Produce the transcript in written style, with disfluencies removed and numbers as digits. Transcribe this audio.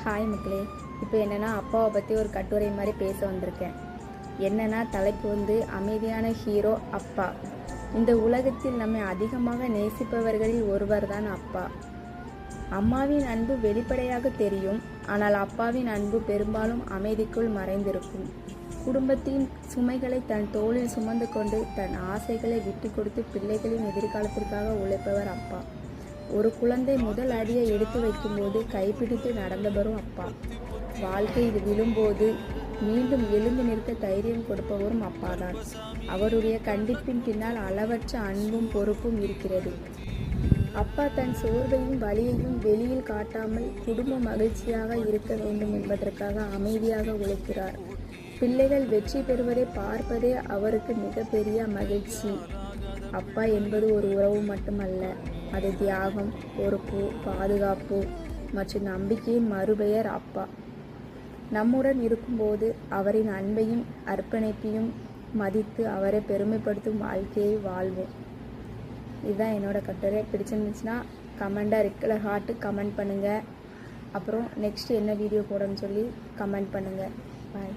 Hi மக்களே. இப்போ என்னென்னா அப்பாவை பற்றி ஒரு கட்டுரை மாதிரி பேச வந்திருக்கேன். என்னென்னா தலைப்பு அமைதியான ஹீரோ அப்பா. இந்த உலகத்தில் நம்மை அதிகமாக நேசிப்பவர்களில் ஒருவர் தான் அப்பா. அம்மாவின் அன்பு வெளிப்படையாக தெரியும், ஆனால் அப்பாவின் அன்பு பெரும்பாலும் அமைதிக்குள் மறைந்திருக்கும். குடும்பத்தின் சுமைகளை தன் தோளில் சுமந்து கொண்டு தன் ஆசைகளை விட்டு கொடுத்து பிள்ளைகளின் எதிர்காலத்திற்காக உழைப்பவர் அப்பா. ஒரு குழந்தை முதல் அடியை எடுத்து வைக்கும்போது கைப்பிடித்து நடந்தவரும் அப்பா. வாழ்க்கையில் விழும்போது மீண்டும் எழுந்து நிறுத்த தைரியம் கொடுப்பவரும் அப்பாதான். அவருடைய கண்டிப்பின் பின்னால் அளவற்ற அன்பும் பொறுப்பும் இருக்கிறது. அப்பா தன் சோர்வையும் வலியையும் வெளியில் காட்டாமல் குடும்ப மகிழ்ச்சியாக இருக்க வேண்டும் என்பதற்காக அமைதியாக உழைக்கிறார். பிள்ளைகள் வெற்றி பெறுவதை பார்ப்பதே அவருக்கு மிகப்பெரிய மகிழ்ச்சி. அப்பா என்பது ஒரு உறவு மட்டுமல்ல, அது தியாகம், பொறுப்பு, பாதுகாப்பு மற்றும் நம்பிக்கையின் மறுபெயர் அப்பா. நம்முடன் இருக்கும்போது அவரின் அன்பையும் அர்ப்பணிப்பையும் மதித்து அவரை பெருமைப்படுத்தும் வாழ்க்கையை வாழ்வோம். இதுதான் என்னோட கட்டுரை. பிடிச்சிருந்துச்சுன்னா கமெண்டாக ரெட் ஹார்ட்டு கமெண்ட் பண்ணுங்கள். அப்புறம் நெக்ஸ்ட் என்ன வீடியோ போடணும்னு சொல்லி கமெண்ட் பண்ணுங்கள். பாய்.